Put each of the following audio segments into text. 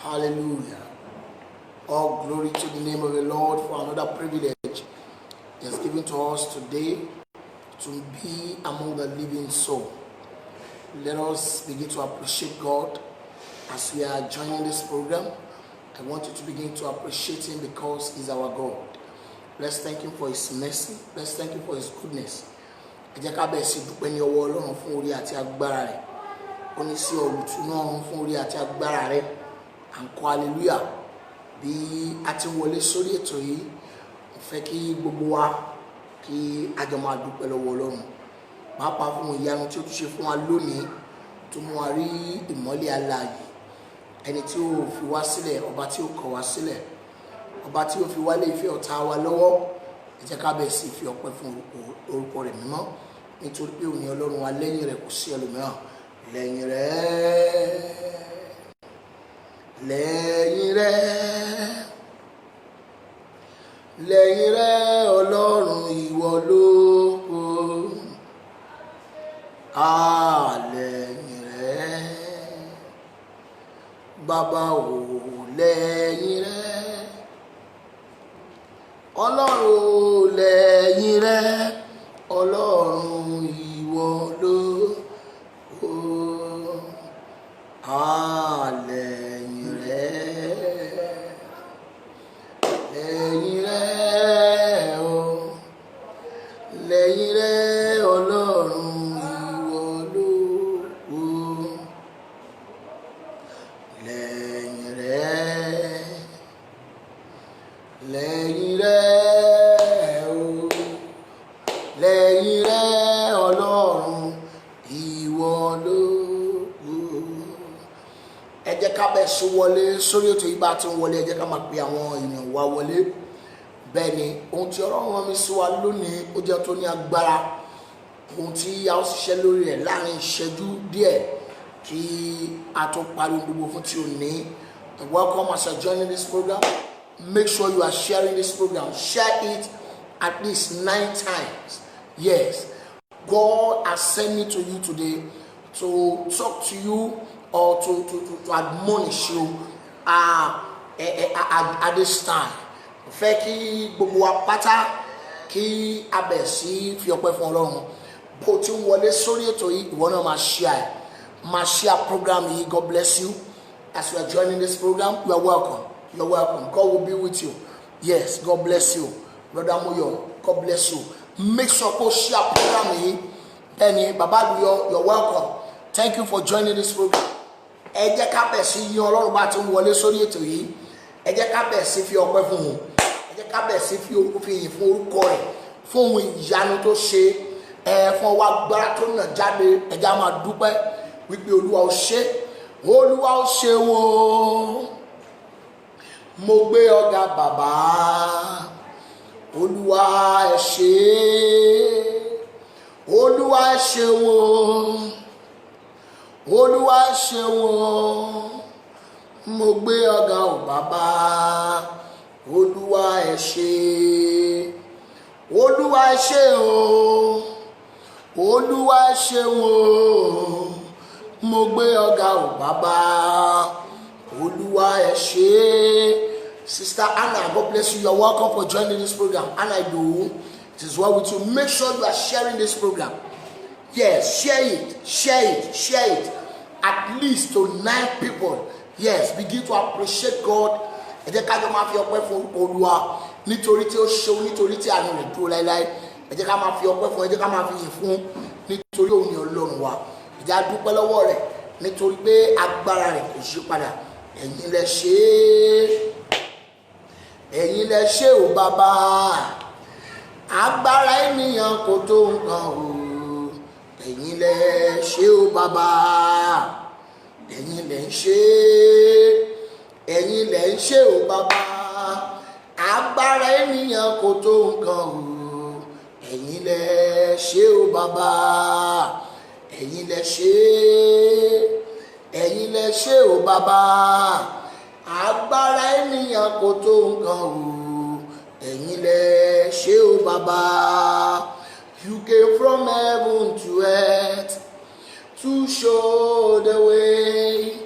Hallelujah. All glory to the name of the Lord for another privilege He has given to us today to be among the living soul. Let us begin to appreciate God as we are joining this program. I want you to begin to appreciate Him because He's our God. Let's thank Him for His mercy. Let's thank Him for His goodness. Ẹ jẹ́ ká bẹ̀rẹ̀ sí dúpẹ́ ní ọwọ́ Ọlọ́run fún orí àti agbára rẹ̀. Ó ní sí olùtùnú ọ̀run fún orí àti agbára rẹ̀. À ń kọ́ hallelujah. Bí a ti wọlé sórí ètò yìí, mo fẹ́ kí gbogbo wa kí a jọ máa dúpẹ́ lọ́wọ́ Ọlọ́run. Pàápàá fún ìyanu tí ó tún ṣe fún wa lónìí tó mú wa rí ìmọ́lẹ̀ alààyè. Ẹni tí ó fi wá sílẹ̀, ọba tí ó kọ̀ wá sílẹ̀, ọba tí ó fi wá lé ìfẹ́ ọ̀tá wa lọ́wọ́. Ẹ jẹ́ ká bẹ̀rẹ̀ sí fi ọpẹ́ fún orúkọ rẹ̀ mímọ́ nítorí pé òní Ọlọ́run wa lẹ́yìn rẹ̀ kò sí ẹlòmíràn. Lẹ́yìn rẹ̀ Ọlọ́run ìwọ lógo. Lẹ́yìn rẹ̀ Bàbá o, lẹ́yìn rẹ̀ Ọlọ́run, lẹ́yìn rẹ̀ Ọlọ́run ìwọ lógo. Lẹ́yìn rẹ̀ o, lẹ́yìn rẹ̀ Ọlọ́run ìwọ lógo. Lẹ́yìn rẹ̀ o, lẹ́yìn rẹ̀ Ọlọ́run ìwọ lógo. Ẹ jẹ́ ká bẹ̀ sí wọlé sórí ètò yìí. Bá ti ń wọlé, ẹ jẹ́ ká máa pe àwọn èèyàn wa wọlé. Bẹ́ẹ̀ ni ohun tí Ọlọ́run rán mi sí wa lónìí ó jẹ́ tó ní agbára. Ohun tí a ó ṣiṣẹ́ lórí rẹ̀ láàrin ìṣẹ́jú díẹ̀ kí a tó parí gbogbo fún ti òní. Welcome as you are joining this program. Make sure you are sharing this program. Share it at least 9 times. Yes, God has sent me to you today to talk to you or to admonish you at this time. Fẹ́ kí gbogbo wa pátá kí a bẹ̀ sí fi ọpẹ́ fún Ọlọ́run. Bó ti ń wọlé sórí ètò yìí, ìwọ náà máa share program yìí. God bless you. As you are joining this program, you are welcome. You are welcome. God will be with you. Yes, God bless you. Brother Moyo, God bless you. Make sure to share program yìí. Ẹni Baba Luyo, you are welcome. Thank you for joining this program. Ẹ jẹ́ ká bẹ̀ sí yìn Ọlọ́run bá ti ń wọlé sórí ètò yìí. Ẹ jẹ́ ká bẹ̀ sí fi ọpẹ́ fún un. Ẹ jẹ́ ká bẹ̀ sí fi ìyìn fún orúkọ rẹ̀, fún ohun ìyanu tó ṣe, fún ọwọ́ agbára tó nà jáde. Ẹ jẹ́ á máa dúpẹ́ wípé Olúwa ó ṣe, Olúwa ó ṣe wò. Mo gbé ọ̀gá bàbá, Olúwa ẹ ṣé, Olúwa ẹ ṣe wò, Olúwa ẹ ṣe wò. Mo gbé ọ̀gá ò bàbá, Olúwa ẹ ṣé, Olúwa ẹ ṣé o, Olúwa ẹ ṣé wò. Mo gbé ọ̀gá ò bàbá, Olúwa ẹ ṣé. Sister Anna, God bless you. You are welcome for joining this program. And I do. It is well with you. Make sure you are sharing this program. Yes, share it. At least to 9 people. Yes, begin to appreciate God. Ẹ jẹ́ ká jọ máa fi ọpẹ́ fún Olúwa nítorí tí ó ṣeun, nítorí tí àánú rẹ̀ dúró láéláé. Ẹ jẹ́ ká máa fi ọpẹ́ fún, ẹ jẹ́ ká máa fi yìn fún nítorí òun ni Ọlọ́run wa. Ẹ jẹ́ á dúpẹ́ lọ́wọ́ rẹ̀ nítorí pé agbára rẹ̀ kò ṣí padà. Ẹ̀yin lẹ ṣe o Bàbá. Agbára ènìyàn kò tó nǹkan o. Ẹ̀yin lẹ ṣe o Bàbá. Ẹ̀yin lẹ ń ṣe o Bàbá. Agbára ènìyàn kò tó nǹkan o. Ẹ̀yin lẹ ṣe o Bàbá. Ẹ̀yin lẹ ṣe o Bàbá. Agbára ènìyàn kò tó nǹkan o. Ẹ̀yin lẹ ṣe o Bàbá. You came from heaven to earth to show the way.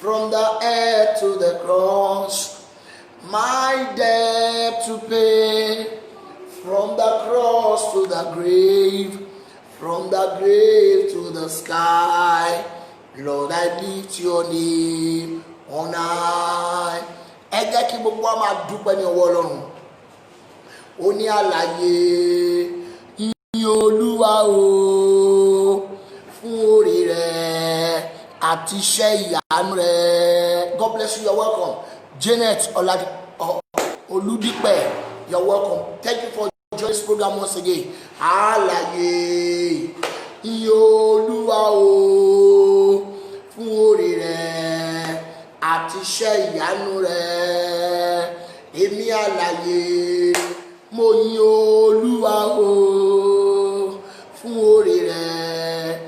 from the earth to the cross, my debt to pay, from the cross to the grave, from the grave to the sky. Lord, I lift your name on high. Ẹ jẹ́ kí gbogbo wa máa dúpẹ́ ní ọwọ́ Ọlọ́run. Ó ní àlàyé yìn Olúwa o fún oore rẹ̀ àti iṣẹ́ ìyanu rẹ̀. God bless you. You're welcome. Janet Oludipe, you're welcome. Thank you for joining this program once again. Àlàyé yìn Olúwa o fún oore rẹ̀ àti iṣẹ́ ìyanu rẹ̀. Èmi àlàyé mo yìn Olúwa o fún oore rẹ̀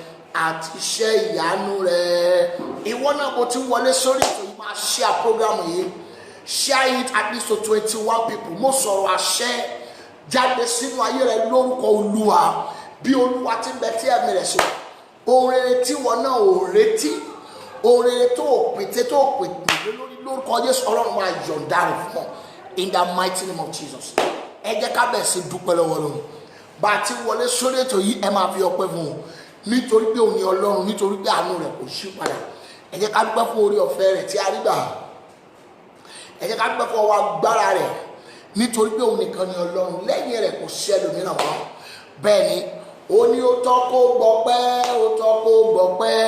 àti iṣẹ́ ìyanu rẹ̀. Ìwọ náà bó ti wọlé sórí ètò yìí máa share program yìí. Share it at least to 21 people. Mo sọ̀rọ̀ àṣẹ jáde sínú ayé rẹ̀ lórúkọ Olúwa. Bí Olúwa ti bẹ tí ẹ̀mí rẹ̀ sọ. Ohun rere tí wọn náà ò retí. Ohun rere tó pété lórúkọ Jésù Ọlọ́run máa yọ̀ǹda rẹ̀ fún ọ. In the mighty name of Jesus. Ẹ jẹ́ ká bẹ̀rẹ̀ sí dúpẹ́ lọ́wọ́ Ọlọ́run. Bá a ti wọlé sórí ètò yìí ẹ máa fi ọpẹ́ fún un. Nítorí pé òun ni Ọlọ́run, nítorí pé àánú rẹ̀ kò ṣí padà. Ẹ jẹ́ ká dúpẹ́ fún oore ọ̀fẹ́ rẹ̀ tí a rí gbà. Ẹ jẹ́ ká dúpẹ́ fún ọwọ́ agbára rẹ̀. Nítorí pé òun nìkan ni Ọlọ́run, lẹ́yìn rẹ̀ kò sí ẹlòmíràn mọ́. Bẹ́ẹ̀ ni ó ní ó tọ́ kó gbọpẹ́, ó tọ́ kó gbọpẹ́,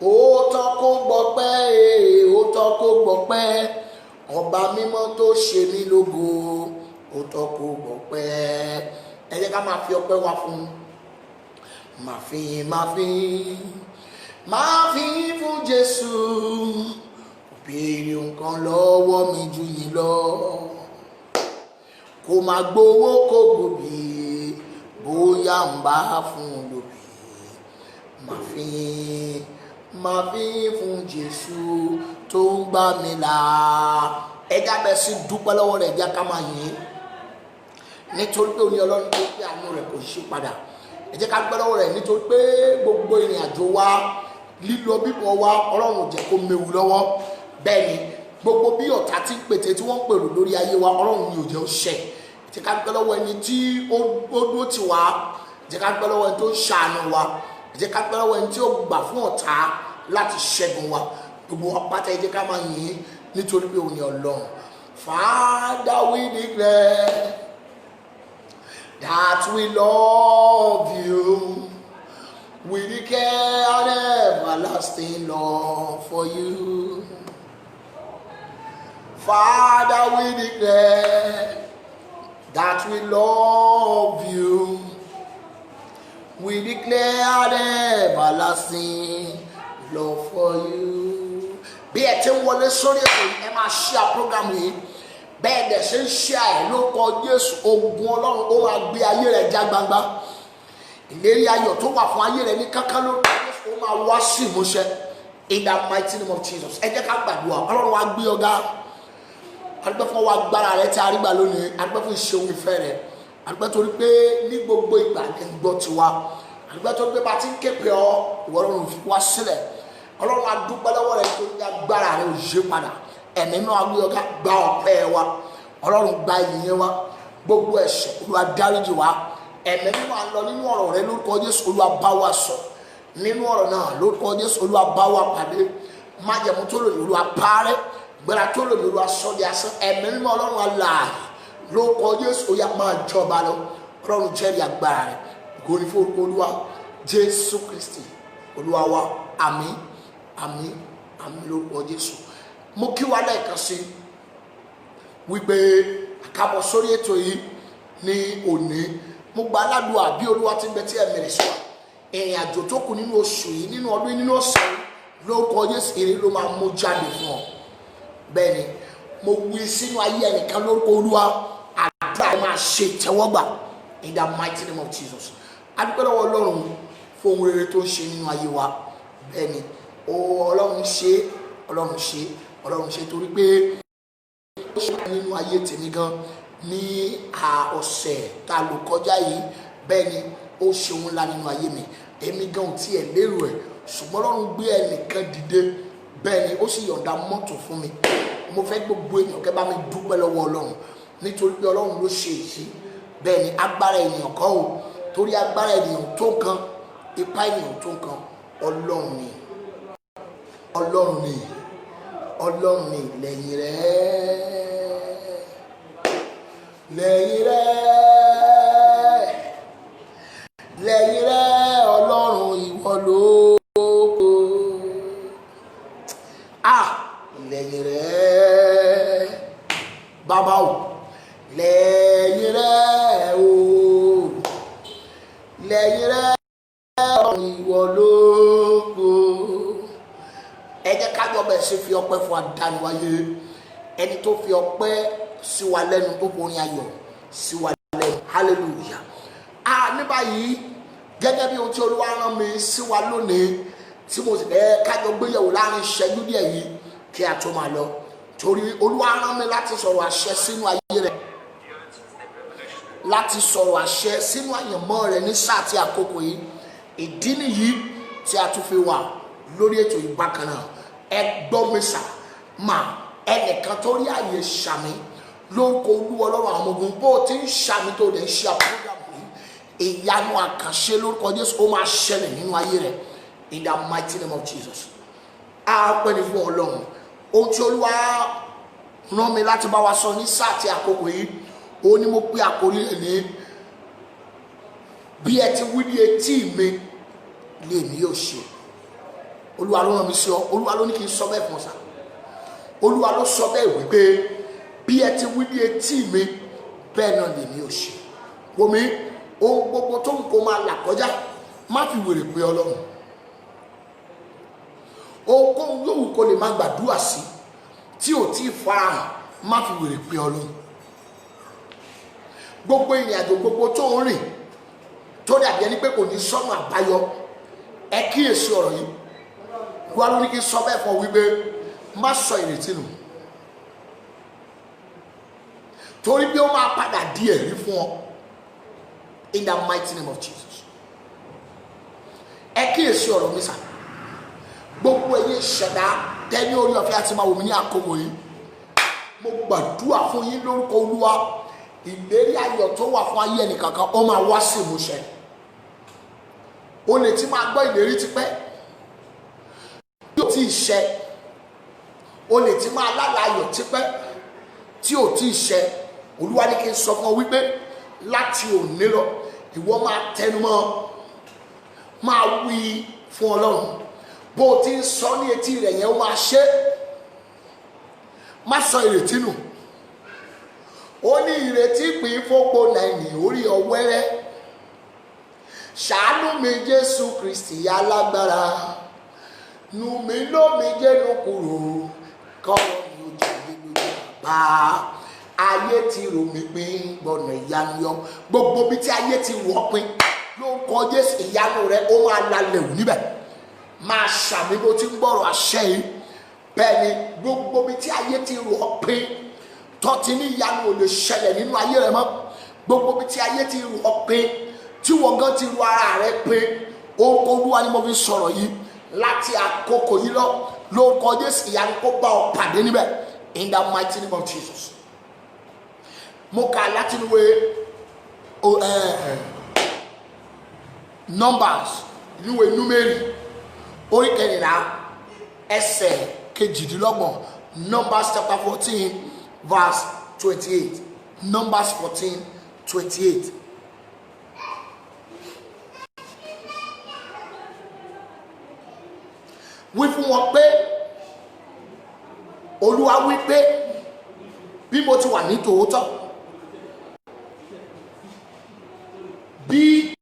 ó tọ́ kó gbọpẹ́, ó tọ́ kó gbọpẹ́. Ọba mímọ́ tó ṣe mí lógo, ó tọ́ kó gbọpẹ́. Ẹ jẹ́ ká máa fi ọpẹ́ wá fún un. Máa fi fún Jésù. Béèrè nǹkan lọ́wọ́ mi jù yín lọ. Kò máa gbowó kó gbòbí, bóyá ń bá fún un lòbí. Máa fi fún Jésù tó ń gbà mí là. Ẹja bẹ́ẹ̀ sí dúpẹ́ lọ́wọ́ rẹ̀ jẹ́ ká máa yìn. Nítorí pé òun ni Ọlọ́run tó pé àánú rẹ̀ kò ṣí padà. Ẹ jẹ́ ká gbẹ́ lọ́wọ́ rẹ̀ nítorí pé gbogbo ìrìn àjò wa, lílọ bíbọ̀ wa, Ọlọ́run ò jẹ́ kó méwu lọ́wọ́. Bẹ́ẹ̀ ni gbogbo bí ọ̀tá ti ń pète tí wọ́n ń pèrò lórí ayé wa, Ọlọ́run ni ò jẹ́ ó ṣẹ. Ẹ jẹ́ ká gbẹ́ lọ́wọ́ ẹni tí ó dúró tì wá. Ẹ jẹ́ ká gbẹ́ lọ́wọ́ ẹni tó ń ṣàánú wa. Ẹ jẹ́ ká gbẹ́ lọ́wọ́ ẹni tí ó gbà fún ọ̀tá láti ṣẹ́gun wa. Gbogbo apáta ẹ jẹ́ ká máa yìn nítorí pé òun ni Ọlọ́run. Father, we declare that we love you. We declare an everlasting love for you. Father, we declare that we love you. We declare an everlasting love for you. Bí ẹ ti ń wọlé sórí ètò yìí, ẹ máa share program yìí. Bẹ́ẹ̀ dẹ̀ ṣe ń share ẹ̀ ló kọ Jésù, ogun Ọlọ́run ó máa gbé ayé rẹ̀ já gbangba. Ìlérí ayọ̀ tó wà fún ayé rẹ̀ ní kankan ló Jésù ó máa wá sí ìmúṣẹ. In the mighty name of Jesus. Ẹ jẹ́ ká gbàdúrà. Ọlọ́run wa gbé ọ̀gá. Adúpẹ́ fún ọwọ́ agbára rẹ̀ tí a rí gbà lónìí. Adúpẹ́ fún ìṣeun ìfẹ́ rẹ̀. Adúpẹ́ torí pé ní gbogbo ìgbà ẹ̀ ń gbọ́ tiwa. Adúpẹ́ torí pé bá ti ń képe ọ, ìwọ Ọlọ́run fi wá sílẹ̀. Ọlọ́run adúpẹ́ lọ́wọ́ rẹ̀ torí agbára rẹ̀ ò yí padà. Ẹ̀mí náà gbé ọ̀gá gba ọpẹ́ wa. Ọlọ́run gba ìyìn wa. Gbogbo ẹ̀ṣẹ̀ Olúwa dáríjì wa. Ẹ̀mí mímọ́ à ń lọ nínú ọ̀rọ̀ rẹ̀ lórúkọ Jésù, Olúwa bá wa sọ̀. Nínú ọ̀rọ̀ náà lórúkọ Jésù, Olúwa bá wa pàdé. Májẹ̀mú tó lòdì Olúwa parẹ́. Gbéra tó lòdì Olúwa sọ di asán. Ẹ̀mí mímọ́ Ọlọ́run alààyè lórúkọ Jésù, ó yá máa jọba lọ. Ọlọ́run jẹ́rìí agbára rẹ̀. Ògo ni fún orúkọ Olúwa Jésù Kristi Olúwa wa. Àmín, àmín, àmín lórúkọ Jésù. Mo kí wa lẹ́ẹ̀kan sí wípé àkàbọ̀ sórí ètò yìí ní òní. Mo gba aládùúgbò bí Olúwa ti ń bẹ tí ẹ̀mí rẹ̀ sọ wá. Ìrìn àjò tó kù nínú oṣù yìí, nínú ọdún, nínú ọ̀sẹ̀ yìí, lórúkọ Jésù èrè ló máa mú jáde fún ọ. Bẹ́ẹ̀ ni mo wí sínú ayé ẹnìkan lórúkọ Olúwa, àdúrà máa ṣe ìtẹ́wọ́gbà in the mighty name of Jesus. Adúpẹ́ lọ́wọ́ Ọlọ́run fún ohun rere tó ń ṣe nínú ayé wa. Bẹ́ẹ̀ ni Ọlọ́run ṣe torí pé ó ṣe nínú ayé tèmi gan ní ọ̀sẹ̀ tá a lò kọjá yìí. Bẹ́ẹ̀ ni ó ṣe ohun ńlá nínú ayé mi. Èmi gan ò tiẹ̀ lérò ẹ̀, ṣùgbọ́n Ọlọ́run gbé ẹnìkan dìde bẹ́ẹ̀ ni ó sì yọ̀ǹda mọ́tò fún mi. Mo fẹ́ gbogbo èèyàn kẹ́ bá mi dúpẹ́ lọ́wọ́ Ọlọ́run nítorí pé Ọlọ́run ló ṣe èyí. Bẹ́ẹ̀ ni agbára ènìyàn kọ́ o, torí agbára ènìyàn tó nǹkan, ipá ènìyàn tó nǹkan, Ọlọ́run ni, Ọlọ́run ni, Ọlọ́run ni. Lẹ́yìn rẹ̀ Ọlọ́run ìwọ lógo. Lẹ́yìn rẹ̀ bàbá o, lẹ́yìn rẹ̀ o, lẹ́yìn rẹ̀ Ọlọ́run ìwọ lógo. Ẹ jẹ́ ká jọ bẹ̀rẹ̀ sí fi ọpẹ́ fún adániwáyé, ẹni tó fi ọpẹ́ sí wa lẹ́nu, tó forin ayọ̀ sí wa lẹ́nu. Hallelujah. Ní báyìí gẹ́gẹ́ bí ohun tí Olúwa rán mi sí wa lónìí, tí mo sì fẹ́ ká jọ gbéyẹ̀wò láàrin ìṣẹ́jú díẹ̀ yìí kí a tó máa lọ, torí Olúwa rán mi láti sọ̀rọ̀ àṣẹ sínú ayé rẹ̀, láti sọ̀rọ̀ àṣẹ sínú àyànmọ́ rẹ̀ ní sáà tí àkókò yìí. Ìdí nìyí tí a tún fi wà lórí ètò yìí bákan náà. Ẹ gbọ́ mi sà máa, ẹnìkan tó rí àyè ṣàmì lórúkọ Olúwa Ọlọ́run àwọn ọmọ ogun, bó o ti ń ṣàmì tó dẹ̀ ń ṣe àpòrógàmù yìí, ìyanu àkànṣe lórúkọ Jésù ó máa ṣẹlẹ̀ nínú ayé rẹ̀ in the mighty name of Jesus. Pẹ́ ní fún Ọlọ́run. Ohun tí Olúwa rán mi láti bá wa sọ ní sáà tí àkókò yìí, ó ní mo pé àkórí rẹ̀ ní bí ẹ ti wí ní etí mi lèmi yóò ṣe. Olúwa ló rán mi sí ọ, Olúwa ló ní kí n sọ bẹ́ẹ̀ fún ọ sà. Olúwa ló sọ bẹ́ẹ̀ wípé bí ẹ ti wí ní etí mi bẹ́ẹ̀ náà lèmi yóò ṣe. Wòmí, ohun gbogbo tó ń kó máa là kọjá, má fi wèrè pé Ọlọ́run. Ohunkóhun yòówù kó lè má gbàdúrà sí tí ò tí ì farahàn, má fi wèrè pé Ọlọ́run. Gbogbo ìrìn àjò gbogbo tó ń rìn tó dàbí ẹni pé kò ní sọ́nà àbáyọ, ẹ kíyèsí ọ̀rọ̀ yìí. Olúwa ló ní kí n sọ bẹ́ẹ̀ fún ọ wípé má sọ ìrètí nù, torí pé ó máa padà di ẹ̀rí fún ọ in the mighty name of Jesus. Ẹ kíyèsí ọ̀rọ̀ mi sà. Gbogbo ẹ̀yin ṣẹ̀dá tẹ́ni orí ọ̀fẹ́ àti máa wò mí ní àkókò yìí, mo gbàdúrà fún yín lórúkọ Olúwa, ìlérí ayọ̀ tó wà fún ayé ẹnìkankan ó máa wá sí ìmúṣẹ. O lè ti máa gbọ́ ìlérí tipẹ́ tí ò tí ì ṣẹ, o lè ti máa lálàá ayọ̀ tipẹ́ tí ò tí ì ṣẹ. Olúwa ní kí n sọ fún ọ wípé láti òní lọ ìwọ máa tẹnumọ́, máa wí fún Ọlọ́run. Bó o ti ń sọ ní etí rẹ̀ yẹn ó máa ṣe. Má sọ ìrètí nù. Ó ní ìrètí pín fọ́pọ̀ náírà orí ọwẹ́rẹ́. Ṣàánú mi Jésù Kristi alágbára, nù mí lómi jẹ́nu kúrò, kọ́rọ̀ mi ò jẹ́ nínú bàbá. Ayé ti rò mí pín gbọ̀nà ìyanu yọ. Gbogbo bí tí ayé ti wọ́ pín lórúkọ Jésù, ìyanu rẹ̀ ó máa lalẹ̀ wù níbẹ̀. Máa ṣàmì bó ti ń gbọ́rọ̀ àṣẹ yìí. Bẹ́ẹ̀ ni gbogbo bí tí ayé ti rò pín tọ́tí ní ìyanu ò lè ṣẹlẹ̀ nínú ayé rẹ mọ́. Gbogbo bí tí ayé ti rò pín tí wọ́n gan ti ru ara rẹ pín, orúkọ Olúwa ni mo fi sọ̀rọ̀ yìí láti àkókò yìí lọ lórúkọ Jésù, ìyanu kó bá ọ pàdé níbẹ̀ in the mighty name of Jesus. Mo kà láti ìwé Numbers, ìwé Númérì orí kẹrìnlá ẹsẹ̀ kejìdínlọ́gbọ̀n. Numbers chapter 14 verse 28. Numbers 14:28. Wí fún wọn pé Olúwa wí pé bí mo ti wà ní tòótọ́, bí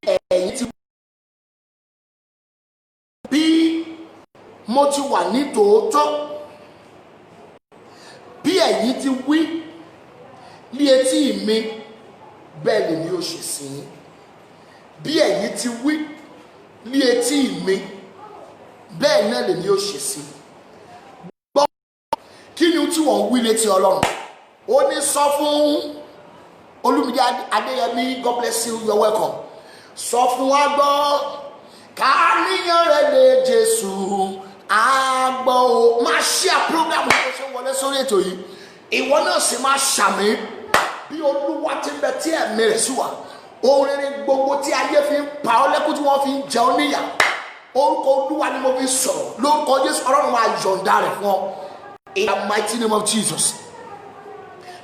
mo ti wà ní tòótọ́, bí ẹ̀yin ti wí ní etí mi bẹ́ẹ̀ lèmi ó ṣe sí yín. Bí ẹ̀yin ti wí ní etí mi bẹ́ẹ̀ náà lèmi ó ṣe sí. Gbọ́ kí ni tí wọ́n wí létí Ọlọ́run. Ó ní sọ fún Olúmídé Adéyẹmí, God bless you, you're welcome. Sọ fún wa gbọ́, ká níyàn rẹ̀ lé Jésù àgbọ̀ o máa share program bó ṣe wọlé sórí ètò yìí ìwọ náà sì máa ṣàmì bí olúwa ti ń bẹ tí ẹ̀mí rẹ̀ sí wa ohun rere gbogbo tí ayé fi ń pa ọ́ lẹ́kún tí wọ́n fi ń jẹ ọ́ níyà orúkọ olúwa ni mo fi sọ̀rọ̀ lórúkọ Jésù ọlọ́run máa yọ̀ǹda rẹ̀ fún ọ in the mighty name of Jesus.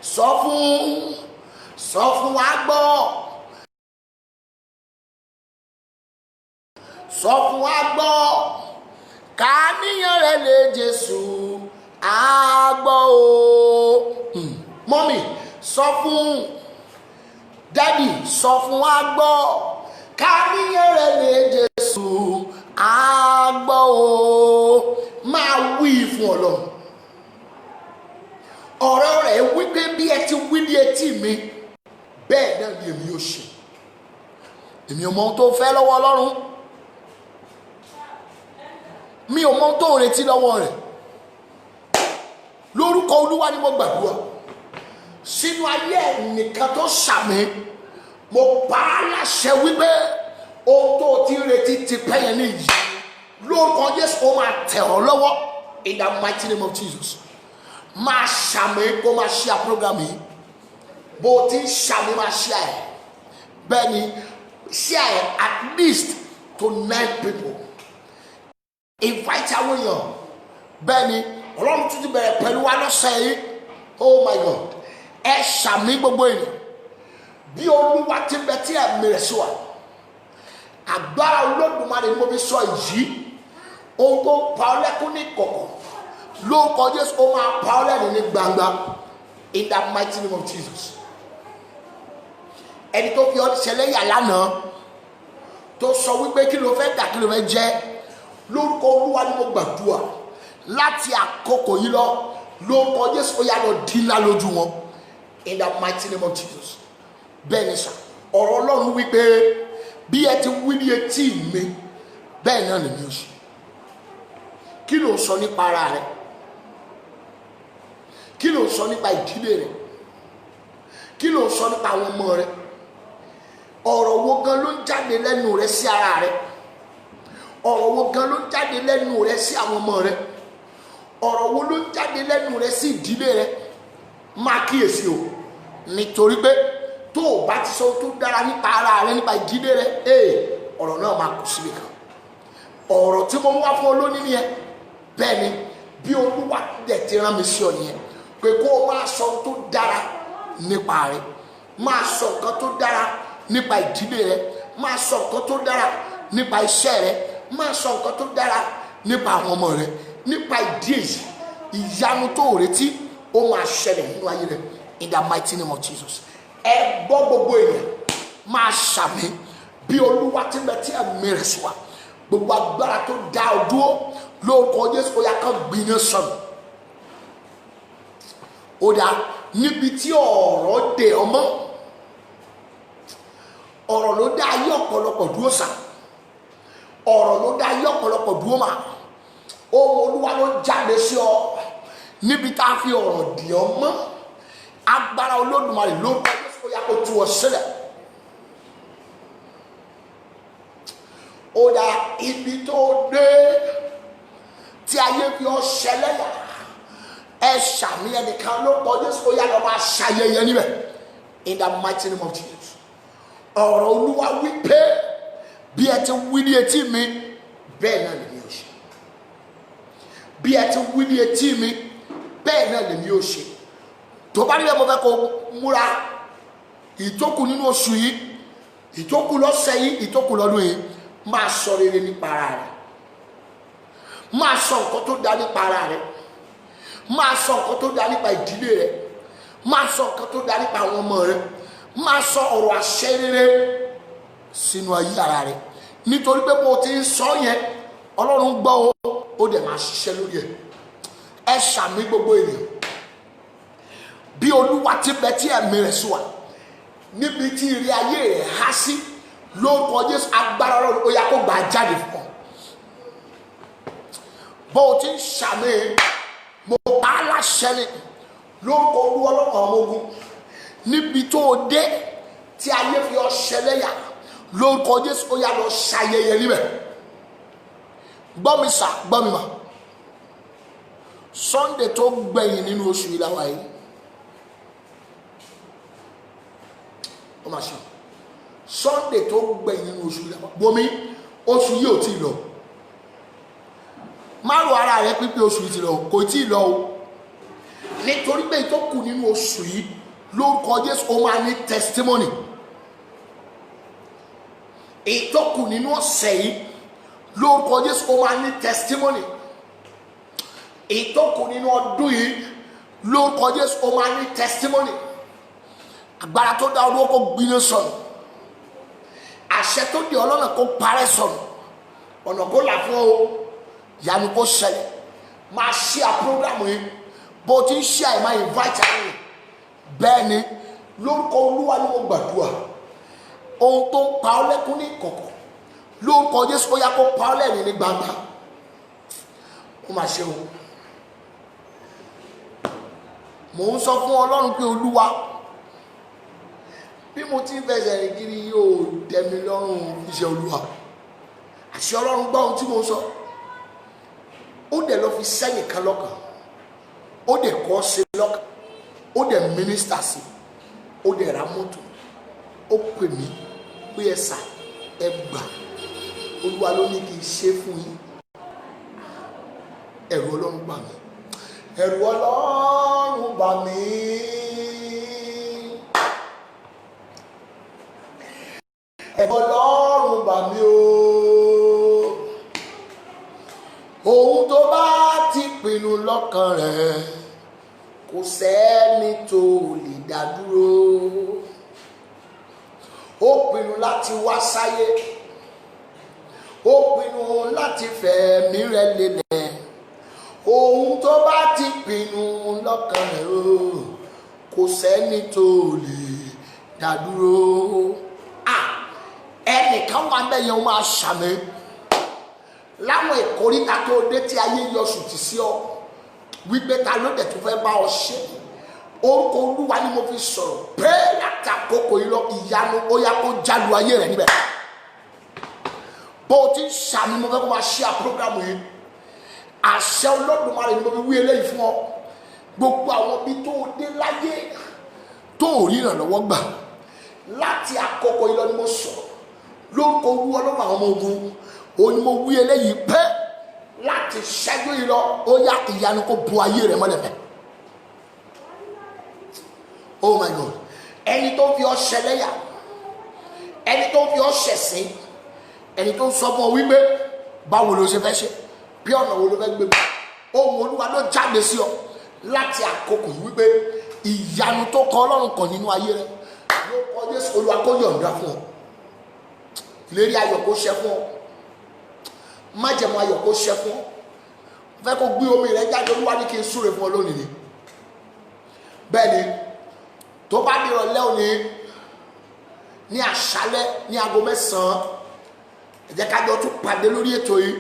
Sọ fún wa gbọ́ sọ fún wa gbọ́ kàníyàn rẹ̀ lè Jésù àgbọ̀ o. Mọ́mì sọ fún dádì sọ fún wa gbọ́ kàníyàn rẹ̀ lè Jésù àgbọ̀ o. Máa wí fún Ọlọ́run ọ̀rọ̀ rẹ̀ wípé bí ẹ ti wí ní etí mi bẹ́ẹ̀ náà ni èmi yóò ṣe. Èmi ò mọ ohun tó fẹ́ lọ́wọ́ Ọlọ́run, mi ò mọ ohun tó retí lọ́wọ́ rẹ̀. Lórúkọ Olúwa ni mo gbàdúrà sínú ayé ẹnìkan tó ṣàmì, mo pa á láṣẹ wípé ohun tó ti retí ti pẹ́ yẹn ní ìyá lórúkọ Jésù ó máa tẹ̀ ọ́ lọ́wọ́ in the mighty name of Jesus. Máa ṣàmì kó máa share program yìí bó ti ń ṣàmì máa share ẹ̀ bẹ́ẹ̀ ni share ẹ̀ at least to 9 people. Invite àwọn èèyàn bẹ́ẹ̀ ni Ọlọ́run tún ti bẹ̀rẹ̀ pẹ̀lú wa lọ́sẹ̀ yìí. Oh my God, ẹ ṣàmì gbogbo èèyàn bí olúwa ti bẹ tí ẹ̀mí rẹ̀ sí wa agbára Olódùmarè ni mo fi sọ yìí ohun tó pa ọ́ lẹ́kún ní kọ̀kọ̀ lórúkọ Jésù ó máa pa ọ́ lẹ́rìn ní gbangba in the mighty name of Jesus. Ẹni tó fi ọ́ ṣẹlẹ́yà lánàá tó sọ wípé kí ló fẹ́ dà kí ló fẹ́ jẹ́ lórúkọ Olúwa ni mo gbàdúrà láti àkókò yìí lọ lórúkọ Jésù ó yá lọ dínlá lójú wọn in the mighty name of Jesus. Bẹ́ẹ̀ ni sà ọ̀rọ̀ Ọlọ́run wípé bí ẹ ti wí ní etí mi bẹ́ẹ̀ náà lèmi ò ṣe. Kí ló sọ nípa ara rẹ? Kí ló sọ nípa ìdílé rẹ? Kí ló sọ nípa àwọn ọmọ rẹ? Ọ̀rọ̀ wo gan ló ń jáde lẹ́nu rẹ sí ara rẹ? Ọ̀rọ̀ wo gan ló ń jáde lẹ́nu rẹ sí àwọn ọmọ rẹ? Ọ̀rọ̀ wo ló ń jáde lẹ́nu rẹ sí ìdílé rẹ? Máa kíyèsí o, nítorí pé tó o bá ti sọ tó dára nípa ara rẹ nípa ìdílé rẹ ọ̀rọ̀ náà máa kù síbi kan. Ọ̀rọ̀ tí mo wá fún ọ lónìí nìyẹn. Bẹ́ẹ̀ ni bí olúwa dẹ̀ ti rán mi sí ọ nìyẹn pé kó o máa sọ tó dára nípa rẹ, máa sọ nǹkan tó dára nípa ìdílé rẹ, máa sọ nǹkan tó dára nípa iṣẹ́ rẹ, máa sọ nǹkan tó dára nípa àwọn ọmọ rẹ. Nípa ìdí èyí ìyanu tó retí ó máa ṣẹlẹ̀ nínú ayé rẹ in the mighty name of Jesus. Ẹ gbọ́ gbogbo èèyàn máa ṣàmì bí olúwa ti bẹ tí ẹ̀mí rẹ̀ sí wa gbogbo agbára tó dá ọ dúró lórúkọ Jésù ó yá kán gbiná sọnù. Ó dá níbi tí ọ̀rọ̀ dè ọmọ ọ̀rọ̀ ló dá ayé ọ̀pọ̀lọpọ̀ dúró sà, ọ̀rọ̀ ló dá ayé ọ̀pọ̀lọpọ̀ dúró mà. Ohun olúwa ló jáde sí ọ níbi tá a fi ọ̀rọ̀ dì ọ mọ́ agbára Olódùmarè lórúkọ Jésù ó yá kó tú ọ sílẹ̀. Ó dá ibi tó dé tí ayé fi ọ ṣẹlẹ́yà ẹ ṣàmì ẹnìkan lórúkọ Jésù ó yá lọ máa ṣayẹyẹ níbẹ̀ in the mighty name of Jesus. Ọ̀rọ̀ olúwa wí pé bí ẹ ti wí ní etí mi bẹ́ẹ̀ náà lèmi ò ṣe. Bí ẹ ti wí ní etí mi bẹ́ẹ̀ náà lèmi ò ṣe. Tó bá rí ẹ mo fẹ́ kó múra ìtókù nínú oṣù yìí, ìtókù lọ́sẹ̀ yìí, ìtókù lọ́dún yìí, máa sọ rere nípa ara rẹ, máa sọ nǹkan tó dá nípa ara rẹ, máa sọ nǹkan tó dá nípa ìdílé rẹ, máa sọ nǹkan tó dá nípa àwọn ọmọ rẹ, máa sọ ọ̀rọ̀ àṣẹ rere sínú ayé ara rẹ nítorí pé bó ti ń sọ yẹn Ọlọ́run gbọ́ ó dẹ̀ máa ṣiṣẹ́ lórí ẹ̀. Ẹ ṣàmì gbogbo ènìyàn bí olúwa ti bẹ tí ẹ̀mí rẹ̀ sí wa níbi tí ìrì ayé rẹ̀ há sí lórúkọ Jésù agbára Ọlọ́run ó yá kó gbà jáde fún ọ. Bó o ti ń ṣàmì mo bá a láṣẹ ni lórúkọ Olúwa Ọlọ́run ọmọ ogun níbi tó o dé tí ayé fi ọ ṣẹlẹ́yà lórúkọ Jésù ó yá lọ ṣayẹyẹ níbẹ̀. Gbọ́ mi sà, gbọ́ mi mà, Sunday tó gbẹ̀yìn nínú oṣù yìí láwa yìí. Ó máa ṣe Sunday tó gbẹ̀yìn nínú oṣù yìí láwa. Bomi oṣù yìí ò tí ì lọ. Má ro ara rẹ pípé oṣù yìí ti lọ, kò tí ì lọ o. Nítorí pé tó kù nínú oṣù yìí lórúkọ Jésù ó máa ní testimony. Èyí tó kù nínú ọ̀sẹ̀ yìí lórúkọ Jésù ó máa ní testimony. Èyí tó kù nínú ọdún yìí lórúkọ Jésù ó máa ní testimony. Agbára tó dá olówó kó gbiná sọnù. Àṣẹ tó di ọlọ́nà kó parẹ́ sọnù. Ọ̀nà kó là fún ọ. Ìyanu kó ṣẹlẹ̀. Máa ṣí à prógrámù yìí. Bó ti ń ṣí àì máa invite àwọn yìí. Bẹ́ẹ̀ ni lórúkọ Olúwa ni mo gbàdúrà. Ohun tó ń pa ọ́ lẹ́kún ní ìkọ̀kọ̀ lórúkọ Jésù ó yá kó pa ọ́ lẹ́rìn ní gbangba. Ó máa ṣe o. Mò ń sọ fún Ọlọ́run pé Olúwa bí mo ti ń fẹsẹ̀ rìn kiri yóò tẹ́ mi lọ́rùn iṣẹ́ Olúwa. Àṣẹ Ọlọ́run gbọ́ ohun tí mo sọ. Ó dẹ̀ lọ fi sẹ́yìn kan lọ́kàn. Ó dẹ̀ kọ́ ṣe lọ́kàn. Ó dẹ̀ mínísítà sí. Ó dẹ̀ ra mọ́tò. Ó pè mí pé ẹ sà ẹ gbà. Olúwa ló ní kí n ṣe fún yín. Ẹ̀rù Ọlọ́run bà mí. Ẹ̀rù Ọlọ́run bà mí. Ẹ̀rù Ọlọ́run bà mí o. Ohun tó bá ti pinnu lọ́kàn rẹ̀ kò sẹ́ni tó lè dá dúró. Ó pinnu láti wá sáyé. Ó pinnu láti fẹ̀mí rẹ̀ lélẹ̀. Ohun tó bá ti pinnu lọ́kàn rẹ̀ o kò sẹ́ni tó lè dá dúró. Ẹnìkan wà bẹ́ẹ̀ yẹn máa ṣàmì láwọn ìkórìtà tó dé tí ayé yọ sùtì sí ọ wípé ta ló dẹ̀ tó fẹ́ bá ọ ṣe. Orúkọ Olúwa ni mo fi sọ̀rọ̀ bẹ́ẹ̀ láti àkókò yìí lọ ìyanu ó yá kó jálu ayé rẹ̀ níbẹ̀. Bó o ti ń ṣàmì mo fẹ́ kó máa ṣe àpúrógrámù yìí. Àṣẹ Olódùmarè ni mo fi wí eléyìí fún ọ. Gbogbo àwọn ibi tó o dé láyé tó o rí ìrànlọ́wọ́ gbà láti àkókò yìí lọ ni mo sọ̀rọ̀ lórúkọ Olúwa Ọlọ́run àwọn ọmọ ogun. Ó ní mo wí eléyìí pé láti ṣẹ́jú yìí lọ ó yá ìyanu kó bu ayé rẹ̀ mọ́lẹ̀ mẹ́. Oh my God. Ẹni tó fi ọ ṣẹlẹ́yà, ẹni tó fi ọ ṣẹ̀sín, ẹni tó sọ fún ọ wípé báwo ló ṣe fẹ́ ṣe, bí ọ̀nà wo ló fẹ́ gbé. Ohun Olúwa ló jáde sí ọ láti àkókò yìí wípé ìyanu tó kọ Ọlọ́run kan nínú ayé rẹ ló kọ Jésù. Olúwa kó yọ̀ǹda fún ọ. Ìlérí ayọ̀ kó ṣẹ fún ọ. Májẹ̀mú ayọ̀ kó ṣẹ fún ọ. Fẹ́ kó gbé omi rẹ jáde. Olúwa ní kí n súre fún ọ lónìí ni. Bẹ́ẹ̀ ni tó bá di ìrọ̀lẹ́ òní ní àṣálẹ́ ní aago 9 ẹ jẹ́ ká jọ tún pàdé lórí ètò yìí.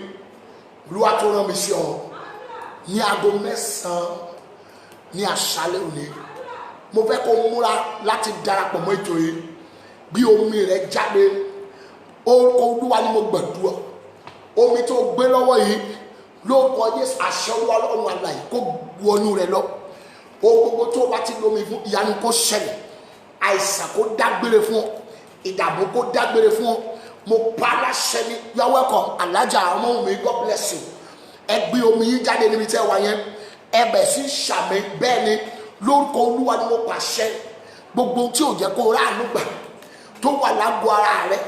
Olúwa tó rán mi sí ọ ní aago 9 ní àṣálẹ́ òní. Mo fẹ́ kó múra láti darapọ̀ mọ́ ètò yìí. Bí omi rẹ jáde orúkọ Olúwa ni mo gbàdúrà. Omi tó gbé lọ́wọ́ yìí lórúkọ Jésù àṣẹ Olúwa Ọlọ́run alààyè kó wọnú rẹ lọ. Ohun gbogbo tó o bá ti lómi fún ìyanu kó ṣẹlẹ̀. Àìsàn kó dágbére fún ọ. Ìdààmú kó dágbére fún ọ. Mo pa aláṣẹ ní you are welcome Alájà ọmọ mi God bless you. Ẹ gbé omi yín jáde níbi tẹ́ wà yẹn. Ẹ bẹ̀ sí ṣàmì bẹ́ẹ̀ ni lórúkọ Olúwa ni mo pàṣẹ. Gbogbo tí ò jẹ́ kó ráàánú gbà tó wà lágọ̀ọ́ ara rẹ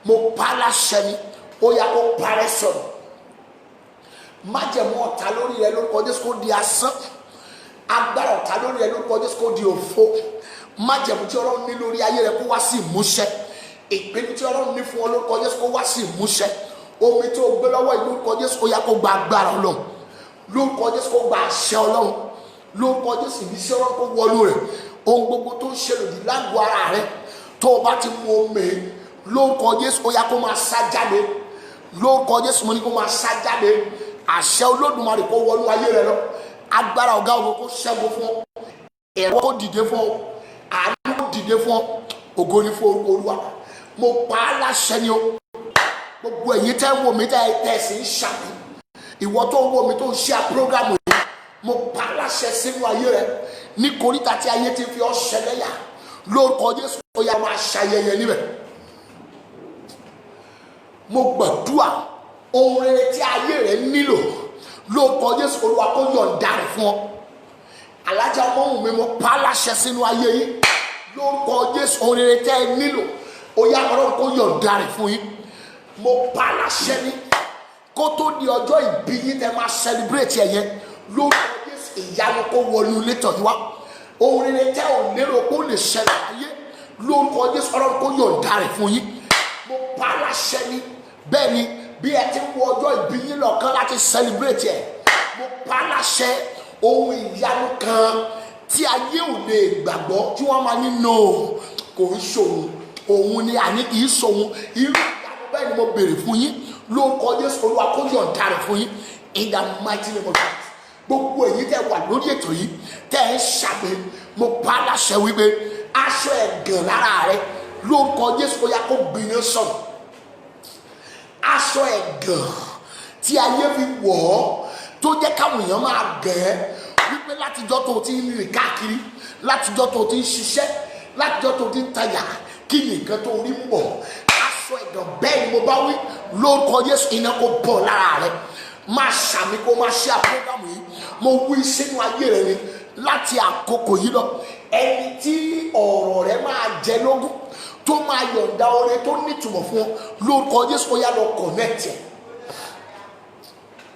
mo pa aláṣẹ ní ó yá kó parẹ́ sọ̀rọ̀. Májẹ̀mú ọ̀tá lórí rẹ lórúkọ Jésù kó di asán. Agbára ọ̀tá lórí rẹ lórúkọ Jésù kó di òfo. Májẹ̀mú tí Ọlọ́run ní lórí ayé rẹ kó wá sí ìmúṣẹ. Ìpinnu tí Ọlọ́run ní fún ọ lórúkọ Jésù kó wá sí ìmúṣẹ. Omi tó gbé lọ́wọ́ yìí lórúkọ Jésù ó yá kó gba agbára Ọlọ́run. Lórúkọ Jésù kó gba àṣẹ Ọlọ́run. Lórúkọ Jésù ìbísí Ọlọ́run kó wọnú rẹ̀. Ohun gbogbo tó ń ṣe lòdì lágọ̀ọ́ ara rẹ tó o bá ti mu omi lórúkọ Jésù ó yá kó máa sá jáde. Lórúkọ Jésù mo ní kó máa sá jáde. Àṣẹ Olódùmarè kó wọnú ayé rẹ lọ. Agbára ọ̀gá ògo kó ṣẹ́gun fún ọ. Ẹ̀rọ kó dìde fún ọ. Àánú kó dìde fún ọ. Ògo ni fún orúkọ Olúwa. Mo pa á láṣẹ ni o. Gbogbo ẹ̀yin tẹ́ ń wò mí tẹ́ sì ń ṣàmì. Ìwọ tó ń wò mí tó ń ṣe àpúrógrámù yìí. mo pa láṣẹ sínú ayé rẹ ní koríta tí ayé ti fi ọ́ ṣẹlẹ́yà lórúkọ Jésù ó yá máa ṣayẹyẹ níbẹ̀. mo gbàdúrà ohun rere tí ayé rẹ nílò lórúkọ Jésù Olúwa kó yọ̀ǹda rẹ̀ fún ọ. alájà ọmọ mi mo pa láṣẹ sínú ayé yìí lórúkọ Jésù ohun rere tẹ́ ẹ nílò ó yá Ọlọ́run kó yọ̀ǹda rẹ̀ fún yín. mo pa láṣẹ ní kó tó di ọjọ́ ìbí yín tẹ́ máa celebrate ẹ̀yẹ lórúkọ Jésù ìyanu kó wọnú ilé tọ̀ yín wá. ohun rere tẹ́ ò lérò kó lè ṣẹlẹ̀ ayé lórúkọ Jésù Ọlọ́run kó yọ̀ǹda rẹ̀ fún yín. mo pa láṣẹ ní bẹ́ẹ̀ ni bí ẹ ti ń wọ ọjọ́ ìbí yín lọ́kàn láti celebrate ẹ̀ mo pa láṣẹ ohun ìyanu kan tí ayé ò lè gbàgbọ́ tí wọ́n máa ní no kò ń ṣòun òun ni àní kì í ṣòun irú ìyanu bẹ́ẹ̀ ni mo béèrè fún yín lórúkọ Jésù Olúwa kó yọ̀ǹda rẹ̀ fún yín in the mighty name of Jesus. gbogbo èyí tẹ́ wà lórí ètò yìí tẹ́ ẹ ṣàgbé mo pa láṣẹ wípé aṣọ ẹ̀gàn lára rẹ lórúkọ Jésù ó yá kó gbiná sọ̀rọ̀. aṣọ ẹ̀gàn tí ayé fi wọ̀ ọ́ tó jẹ́ káwọn èèyàn máa gẹ̀ ẹ́ wípé látijọ́ tó ti ń rìn káàkiri látijọ́ tó ti ń ṣiṣẹ́ látijọ́ tó ti ń tajà kí nìkan tó rí ń bọ̀ aṣọ ẹ̀gàn bẹ́ẹ̀ ni mo bá wí lórúkọ Jésù iná kó bọ̀ lára rẹ máa ṣàmì kó máa ṣe àpọ́gàmù yìí mo wí sínú ayé rẹ ni láti àkókò yìí lọ ẹni tí ọ̀rọ̀ rẹ máa jẹ lógún tó máa yọ̀ǹda oore tó nítumọ̀ fún ọ lórúkọ Jésù ó yá lọ connect ẹ̀.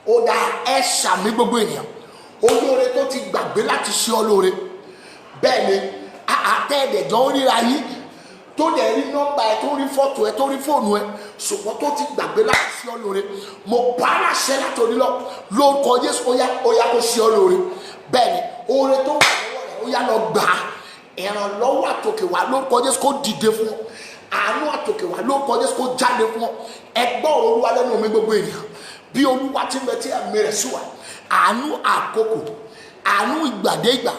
ó dá ẹ ṣàmì gbogbo ènìyàn olóore tó ti gbàgbé láti ṣe ọ lóore bẹ́ẹ̀ ni àtẹ̀ẹ̀dẹ̀jọ́ ń ríra yín tó dẹ̀ rí nọ́mbà ẹ tó rí fọ́tò ẹ tó rí fóònù ẹ ṣùgbọ́n tó ti gbàgbé láti ṣe ọ lóore mo bá láṣẹ látòrí lọ lórúkọ Jésù ó yá kó ṣe ọ lóore bẹ́ẹ̀ ni oore tó wà lọ́wọ́ rẹ̀ ó yá lọ gbà á ìrànlọ́wọ́ àtòkè wá lórúkọ Jésù kó dìde fún ọ àánú àtòkè wá lórúkọ Jésù kó jáde fún ọ ẹgbọ́ Olúwa lẹ́nu mi gbogbo ènìyàn bí Olúwa ti ń bẹ tí ẹ̀mí rẹ̀ sí wa àánú àkókò àánú ìgbàdégbà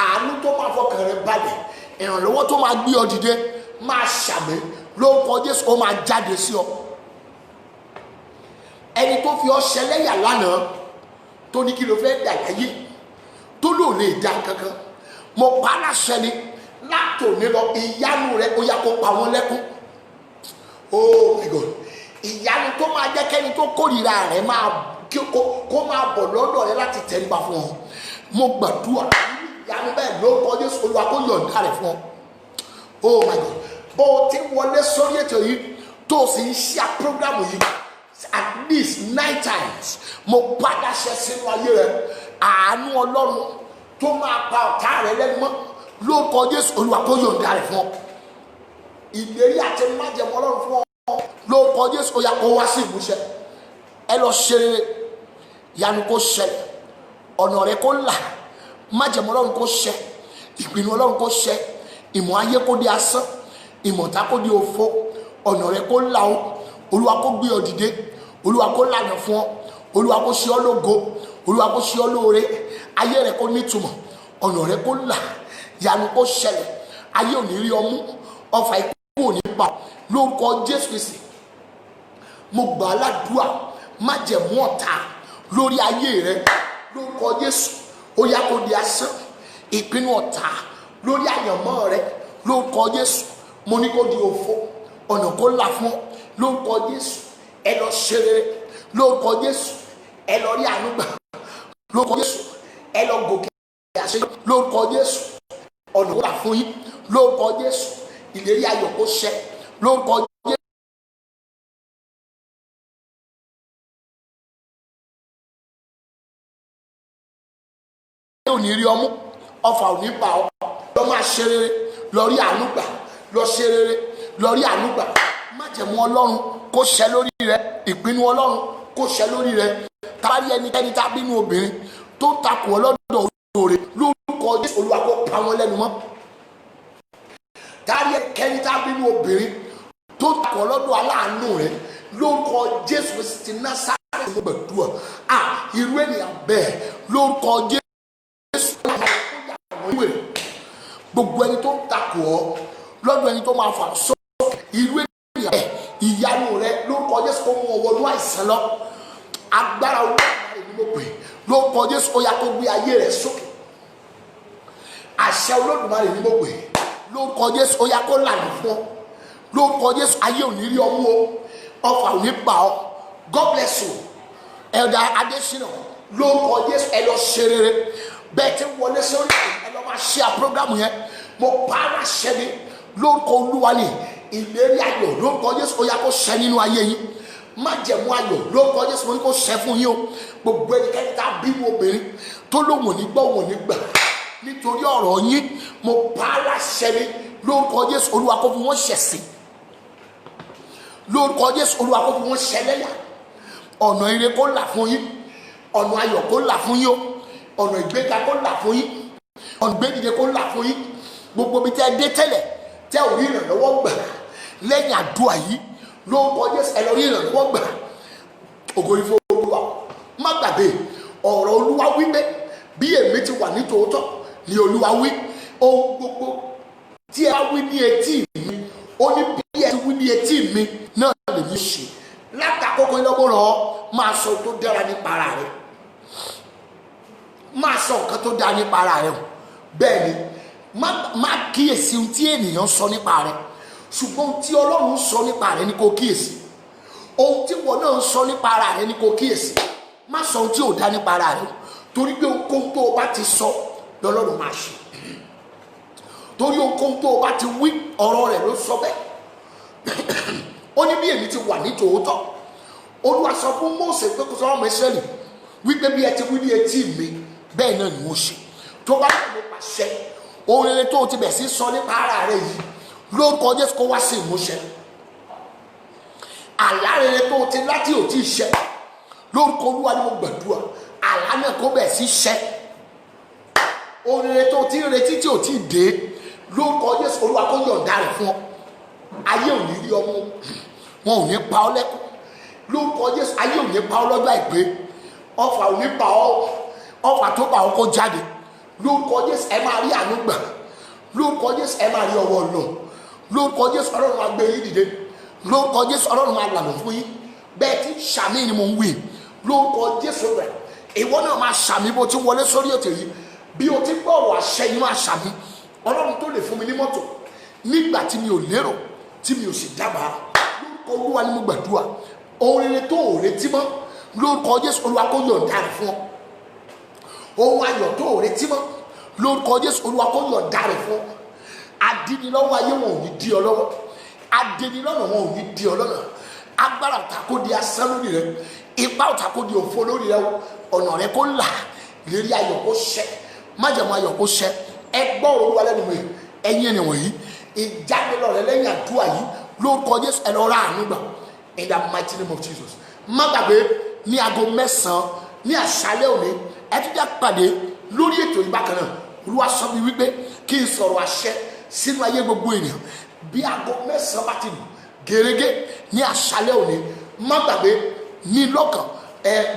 àánú tó máa fọkàn rẹ balẹ̀ ìrànlọ́wọ́ tó máa gbé ọ dìde máa ṣàmì lórúkọ Jésù ó máa jáde sí ọ. ẹni tó fi ọ ṣẹlẹ́yà lánàá tó ní kí ló fẹ́ dà láyé tó lò lè dá kankan mo pa á láṣẹ ni látòní lọ ìyanu rẹ ó yá kó pa wọn lẹ́kún. oh my God ìyanu tó máa jẹ́ kẹ́ni tó kórìíra rẹ kó máa bọ̀ lọ́dọ̀ rẹ láti tẹríba fún ọ mo gbàdúrà ìyanu bẹ́ẹ̀ lórúkọ Jésù Olúwa kó yọ̀ǹda rẹ̀ fún ọ. oh my God bó o ti wọlé sórí ètò yìí tó o sì ń ṣe programu yìí at least 9 times mo padà ṣe sínú ayé rẹ àánú Ọlọ́run tó máa pa ọ̀tá rẹ lẹ́nu mọ́ lórúkọ Jésù Olúwa kó yọ̀ǹda rẹ̀ fún ọ. ìlérí àti májẹ̀mú Ọlọ́run fún ọ lórúkọ Jésù ó yá kó wá sí ìmúṣẹ. ẹ lọ ṣe rere ìyanu kó ṣẹlẹ̀ ọ̀nà rẹ kó là májẹ̀mú Ọlọ́run kó ṣẹ ìpinnu Ọlọ́run kó ṣẹ ìmọ̀ ayé kó di asán ìmọ̀ta kó di òfo ọ̀nà rẹ kó là ó Olúwa kó gbé ọ dìde Olúwa kó lànà fún ọ Olúwa kó ṣe ọ lógo Olúwa kó ṣe ọ lóore ayé rẹ kó nítumọ̀ ọ̀nà rẹ kó là ìyanu kó ṣẹlẹ̀ ayé ò ní rí ọmú ọfà ikú ò ní pa lórúkọ Jésù Kristi mo gbà á ládùúà májẹ̀mú ọ̀tá lórí ayé rẹ lórúkọ Jésù ó yá kó di asán ìpinnu ọ̀tá lórí àyànmọ́ rẹ lórúkọ Jésù mo ní kó di òfo ọ̀nà kó là fún ọ lórúkọ Jésù ẹ lọ ṣe rere lórúkọ Jésù ẹ lọ rí àánú gbà lórúkọ Jésù ẹ lọ gòkè àṣẹ lórúkọ Jésù ọ̀nà kó là fún yín lórúkọ Jésù ìlérí ayọ̀ kó ṣẹ lórúkọ Jésù. ò ní rí ọmú ọfà ò ní bà ọ lọ máa ṣe rere lọ rí àánú gbà lọ ṣe rere lọ rí àánú gbà májẹ̀mú Ọlọ́run kó ṣẹ lórí rẹ ìpinnu Ọlọ́run kó ṣẹ lórí rẹ tábàrí ẹnikẹ́ni tábínú obìnrin tó takò ọlọ́dọ̀ olóore lórúkọ Jésù Olúwa kó pa wọn lẹ́nu mọ́ tábàrí ẹnikẹ́ni tábínú obìnrin tó takò ọlọ́dọ̀ aláàánú rẹ lórúkọ Jésù Kristi Násárẹ́tì mo gbàdúrà irú ènìyàn bẹ́ẹ̀ lórúkọ Jésù gbogbo ẹni tó ń takò ọ lọ́dọ̀ ẹni tó máa fà sọ irú ènìyàn bẹ́ẹ̀ ìyanu rẹ lórúkọ Jésù kó mú ọ wọnú àìsàn lọ agbára olóògbé mo pè lórúkọ Jésù ó yá kó gbé ayé rẹ sókè. Àṣẹ Olódùmarè ni mo pè lórúkọ Jésù ó yá kó lànà fún ọ. Lórúkọ Jésù ayé ò ní rí ọmú o, ọfà ò ní bà ọ. God bless you. Elder Adesina lórúkọ Jésù ẹ lọ ṣe rere. Bẹ́ẹ̀ tí wọlé sórí ẹ lọ máa ṣe àpọ́gàmù yẹn. Mo pa á láṣẹ ni lórúkọ Olúwa ni ìlérí ayọ̀ lórúkọ Jésù ó yá kó ṣẹ nínú ayé yín. Májẹ̀mú ayọ̀ lórúkọ Jésù mo ní kó ṣẹ fún yín o. Gbogbo ẹnikẹ́ni tá a bí obìnrin tó lóhùn ò ní gbọ́ òun ò ní gbà nítorí ọ̀rọ̀ yín mo pa á láṣẹ ni lórúkọ Jésù Olúwa kó fi wọ́n ṣẹ̀sín. Lórúkọ Jésù Olúwa kó fi wọ́n ṣẹlẹ́yà. Ọ̀nà ire kó là fún yín, ọ̀nà ayọ̀ kó là fún yín o, ọ̀nà ìgbéga kó là fún yín, ọ̀nà ìgbédìde kó là fún yín. Gbogbo bí tẹ́ dé tẹ́lẹ̀ tẹ́ ò rí ìrànlọ́wọ́ gbà lẹ́yìn àdúrà yìí lórúkọ Jésù ẹ lọ rí ìrànlọ́wọ́ gbà. Ògo ni fún Olúwa. Má gbàgbé ọ̀rọ̀ Olúwa wí pé bí èmi ti wà ní tòótọ́ ni Olúwa wí. Ohun gbogbo tí ẹ wí ní etí mi ó ní bí ẹ ti wí ní etí mi náà lèmi ṣe. Látàkókò ìlọ́gbọ̀n máa sọ tó dára nípa ara rẹ, máa sọ nǹkan tó dára nípa ara rẹ. Bẹ́ẹ̀ ni má kíyèsí ohun tí ènìyàn sọ nípa rẹ, ṣùgbọ́n ohun tí Ọlọ́run sọ nípa rẹ ni kò kíyèsí. Ohun tí wọn náà sọ nípa ara rẹ ni kò kíyèsí. Má sọ ohun tí ò dá nípa ara rẹ, torí pé ohunkóhun tó o bá ti sọ lọ́lọ́run máa ṣe. Torí ohunkóhun tó o bá ti wí ọ̀rọ̀ rẹ̀ ló sọ bẹ́ẹ̀. Ó ní bí èmi ti wà ní tòótọ́. Olúwa sọ fún Mósè pé kó sọ ọmọ Ísírẹ́lì wípé bí ẹ ti wí ní etí mi bẹ́ẹ̀ náà ni wọ́n ṣe. Tó bá yẹ mo pàṣẹ ohun rere tó o ti bẹ̀ sí sọ nípa ara rẹ yìí lórúkọ Jésù kó wá sí ìmúṣẹ. Àlá rere tó o ti láti ò tí ì ṣẹ lórúkọ Olúwa ni mo gbàdúrà àlá náà kó bẹ̀ sí ṣẹ. Ohun rere tó o ti retí tí ò tí ì dé lórúkọ Jésù Olúwa kó yọ̀ǹda rẹ̀ fún ọ. Ayé ò ní rí ọmọ, wọn ò ní pa ọ lẹ́kùn lórúkọ Jésù. Ayé ò ní pa ọ lọ́jọ́ àìpé, ọfà ò ní pa ọ, ọfà tó pa ọ kó jáde lórúkọ Jésù. Ẹ máa rí àánú gbà lórúkọ Jésù. Ẹ máa rí ọwọ́ Ọlọ́run lórúkọ Jésù. Ọlọ́run máa gbé yín dìde lórúkọ Jésù. Ọlọ́run máa lànà fún yín. Bẹ́ẹ̀ tí sàmì ni mo ń wí lórúkọ Jésù rẹ̀. Ìwọ náà máa sàmì bó ti wọlé sórí ètò yìí. Bí o ti gbọ́ ọ̀rọ̀ àṣẹ yìí máa sàmì. Ọlọ́run tó lè fún mi ní mọ́tò nígbà tí mi ò lérò tí mi ò sì dábàá lórúkọ Olúwa ni mo gbàdúrà. Ohun rere tó ò retí mọ́ lórúkọ Jésù Olúwa kó yọ̀ǹda rẹ̀ fún ọ. Ohun ayọ̀ tó ò retí mọ́ lórúkọ Jésù Olúwa kó yọ̀ǹda rẹ̀ fún ọ. Adínilọ́wọ́ ayé wọn ò ní dí ọ lọ́wọ́, adínilọ́nà wọn ò ní dí ọ lọ́nà. Agbára ọ̀tá kó di asán lórí rẹ, ipá ọ̀tá kó di òfo lórí rẹ. Ọ̀nà rẹ kó là, ìlérí ayọ̀ kó ṣẹ, májẹ̀mú ayọ̀ kó ṣẹ. Ẹ gbọ́ Olúwa lẹ́nu mi ẹ̀yin ènìyàn wọ̀nyí. Ìjáde-lọ rẹ lẹ́yìn àdúrà yìí lórúkọ Jésù ẹ lọ ra àánú gbà in the mighty name of Jesus. Má gbàgbé ní aago 9 ní àṣálẹ́ òní ẹ tún jẹ́ pàdé lórí ètò ìbákan náà. Olúwa sọ mi wípé kí n sọ̀rọ̀ àṣẹ sínú ayé gbogbo ènìyàn bí aago 9 bá ti lù gẹ́gẹ́ ní àṣálẹ́ òní. Má gbàgbé ní lọ́kàn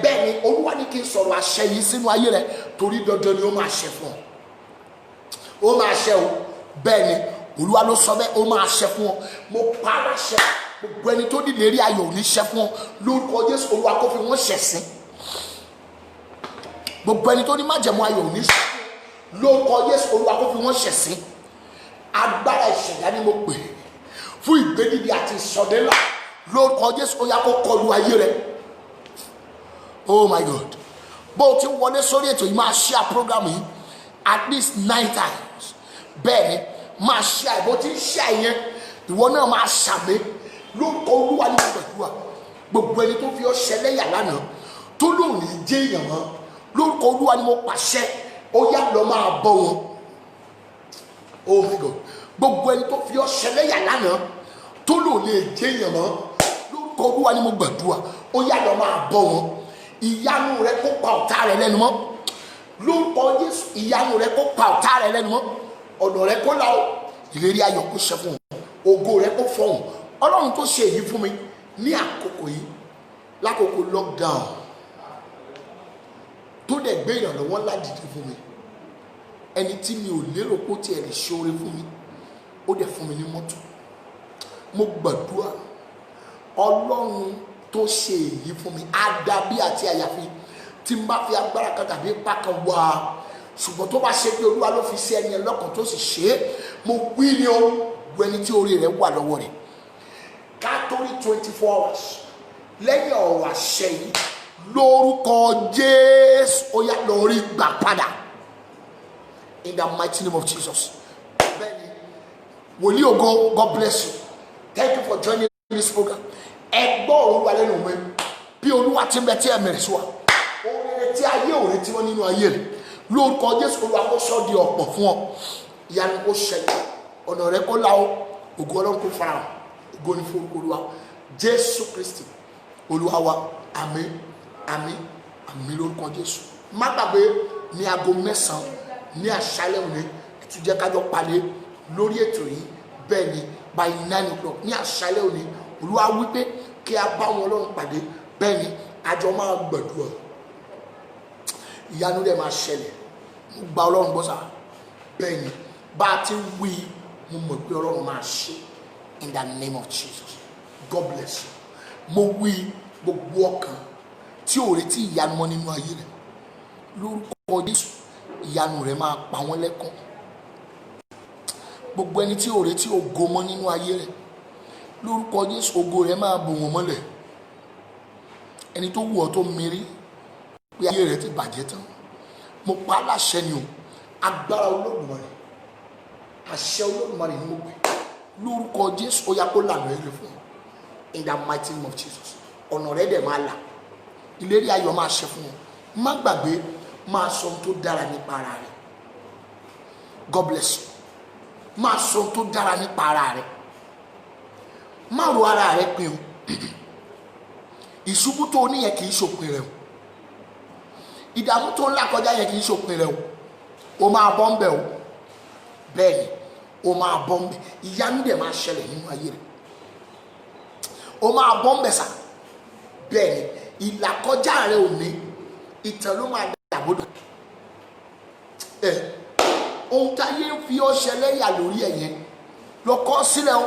bẹ́ẹ̀ ni Olúwa ní kí n sọ̀rọ̀ àṣẹ yìí sínú ayé rẹ torí dandan ni ó máa ṣẹ fún ọ. Ó máa ṣẹ o, bẹ́ẹ̀ ni Olúwa ló sọ bẹ́ẹ̀, ó máa ṣẹ fún ọ. Mo pa á láṣẹ gbogbo ẹni tó dìde rí ayọ̀ ò ní ṣẹ fún ọ lórúkọ Jésù. Olúwa kó fi wọ́n ṣẹ̀sín. Gbogbo ẹni tó ní májẹ̀mú ayọ̀ ò ní ṣẹ lórúkọ Jésù. Olúwa kó fi wọ́n ṣẹ̀sín. Agbára ìṣẹ̀dá ni mo pè fún ìgbédìde àti ìsọdẹ́lá lórúkọ Jésù. Ó yá kó kọlu ayé rẹ. Oh my God. Bó o ti wọlé sórí ètò yìí máa share program yìí at least 9 times. Bẹ́ẹ̀ ni máa share, bó ti ń share yẹn ìwọ náà máa ṣàmì lórúkọ Olúwa ní gbàdúrà. Gbogbo ẹni tó fi ọ ṣẹlẹ́yà lánàá tó lóun ní jẹ́ èèyàn mọ́ lórúkọ Olúwa ni mo pàṣẹ ó yá lọ máa bọ́ wọn. Oh my God. Gbogbo ẹni tó fi ọ ṣẹlẹ́yà lánàá tó lóun lè jẹ́ èèyàn mọ́ lórúkọ Olúwa ni mo gbàdúrà ó yá lọ máa bọ́ wọn. Ìyanu rẹ kó pa ọ̀tá rẹ lẹ́nu mọ́ lórúkọ Jésù. Ìyanu rẹ kó pa ọ̀tá rẹ lẹ́nu mọ́. Ọ̀nà rẹ kó là ó, ìlérí ayọ̀ kó ṣẹ fún ọ, ògo rẹ kó fọhùn. Ọlọ́run tó ṣe èyí fún mi ní àkókò yìí lákòókò lockdown tó dẹ̀ gbé ìrànlọ́wọ́ ládìdí fún mi. Ẹni tí mi ò lérò pé ó tiẹ̀ lè ṣe oore fún mi ó dẹ̀ fún mi ní mọ́tò. Mo gbàdúrà Ọlọ́run tó ṣe èyí fún mi àdàbí àti àyàfi tí n bá fi agbára kan tàbí ipá kan wá ṣùgbọ́n tó bá ṣe pé olúwa ló fi sí ẹni ẹ lọ́kàn tó sì ṣe é mo wí ni ó gbọ́ ẹni tí orí rẹ̀ wà lọ́wọ́ rẹ̀ ká torí 24 hours lẹ́yìn ọ̀rọ̀ àṣẹ yìí lórúkọ Jésù ó yá lórí gbà padà in the mighty name of Jesus. Bẹ́ẹ̀ni wòlíì ògo, God bless you, thank you for joining this program. Ẹ gbọ́ olúwa lẹ́nu mi bí olúwa ti ń bẹ tí ẹ mẹ̀rẹ̀ sí wa oore tí ayé òre tí wọ́n nínú ayé rẹ̀ lórúkọ Jésù olúwa kó sọ di ọ̀pọ̀ fún ọ ìyanu kó ṣẹlẹ̀ ọ̀nà rẹ kó là ó ògo Ọlọ́run kó fara hàn ògo ní fún olúwa Jésù Kristi olúwa wa àmín àmín àmín lórúkọ Jésù. Má gbàgbé ní aago 9 ní àṣálẹ́ òní ètò jẹ́ kájọ pàdé lórí ètò yìí bẹ́ẹ̀ ni by 9 o'clock ní àṣálẹ́ òní olúwa wípé kí a bá wọn Ọlọ́run pàdé bẹ́ẹ̀ ni àjọ máa gbàdúrà ìyanu dẹ̀ máa ṣẹlẹ̀ mo gba Ọlọ́run gbọ́ sáà bẹ́ẹ̀ ni bá a ti wí mo mọ̀ pé Ọlọ́run máa ṣe in the name of Jesus. God bless you. Mo wí gbogbo ọkàn tí ò retí ìyanu mọ́ nínú ayé rẹ̀ lórúkọ Jésù ìyanu rẹ̀ máa pa wọ́n lẹ́kún. Gbogbo ẹni tí ò retí ògo mọ́ nínú ayé rẹ̀ lórúkọ Jésù ògo rẹ̀ máa bò wọ́n mọ́lẹ̀. Ẹni tó wù ọ́ tó mírí pé ayé rẹ̀ ti bàjẹ́ tán mo pa á láṣẹ ni o agbára Olódùmarè àṣẹ Olódùmarè ni mo pè lórúkọ Jésù ó yá kó lànà eré fún ọ in the mighty name of Jesus. Ọ̀nà rẹ̀ dẹ̀ máa là ìlérí ayọ̀ máa ṣe fún ọ má gbàgbé máa sọ ohun tó dára nípa ara rẹ̀. God bless you. Máa sọ ohun tó dára nípa ara rẹ̀ má ro ara rẹ̀ pin o ìṣubú tó ní yẹn kì í ṣòpin rẹ̀ o ìdààmú tó ń là kọjá yẹn kì í ṣòpin rẹ̀ o máa bọ́ ń bẹ̀ o bẹ́ẹ̀ ni o máa bọ́ ń bẹ̀ ìyanu dẹ̀ máa ṣẹlẹ̀ nínú ayé rẹ̀ o máa bọ́ ń bẹ̀ sà bẹ́ẹ̀ ni ìlàkọjá rẹ̀ ò ní ìtàn ló máa dàbòdò ohun táyé ń fi ọ́ ṣẹlẹ́yà lórí ẹ̀yẹn lọ kọ sílẹ̀ o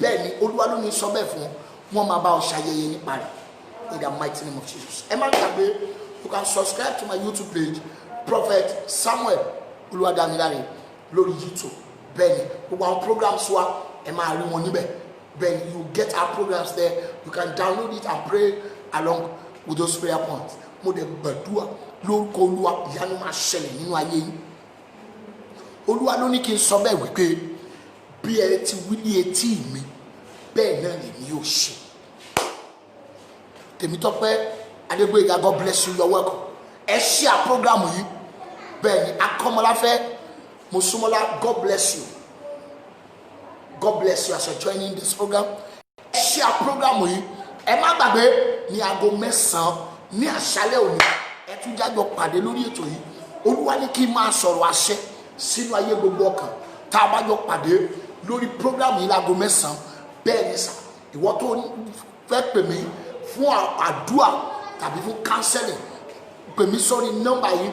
bẹ́ẹ̀ ni olúwa ló ní sọ bẹ́ẹ̀ fún ọ wọ́n máa bá ọ ṣayẹyẹ nípa rẹ̀ in the mighty name of Jesus. Ẹ má gbàgbé you can subscribe to my YouTube page Prophet Samuel Oluwadamilare lórí YouTube bẹ́ẹ̀ ni gbogbo àwọn programs wa ẹ máa rí wọn níbẹ̀ bẹ́ẹ̀ ni you get our programs there you can download it and pray along with those prayer points. Mo dẹ̀ gbàdúrà lórúkọ olúwa ìyanu máa ṣẹlẹ̀ nínú ayé yín. Olúwa ló ní kí n sọ bẹ́ẹ̀ wípé bí ẹ ti wí ní etí mi bẹ́ẹ̀ náà lèmi yóò ṣe. Tèmítọ́pẹ́ Adégbóyèga, God bless you, you're welcome. Ẹ share program yìí bẹ́ẹ̀ ni Akọ́mọláfẹ́ Mosúnmọ́lá, God bless you. God bless you as you're joining this program. Ẹ share program yìí ẹ má gbàgbé ní aago 9 ní àṣálẹ́ òní ẹ tún jájọ pàdé lórí ètò yìí. Olúwa ní kí n máa sọ̀rọ̀ àṣẹ sínú ayé gbogbo ọkàn tá a bá jọ pàdé lórí program yìí láago 9 bẹ́ẹ̀ ni sà ìwọ tó fẹ́ pè mí fún àdúrà tàbí fún counseling pè mí sórí nọ́mbà yìí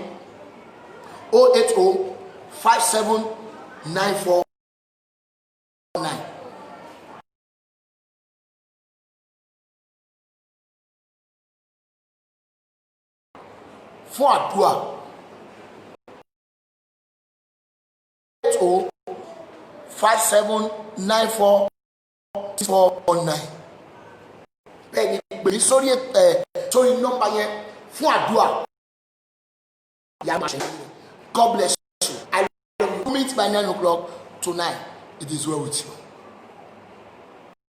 0805794 fún àdúrà 0805794 bẹ́ẹ̀ ni pè mí sórí nọ́mbà yẹn fún àdúrà. God bless you. I will meet by 9 o'clock tonight. It is well with you.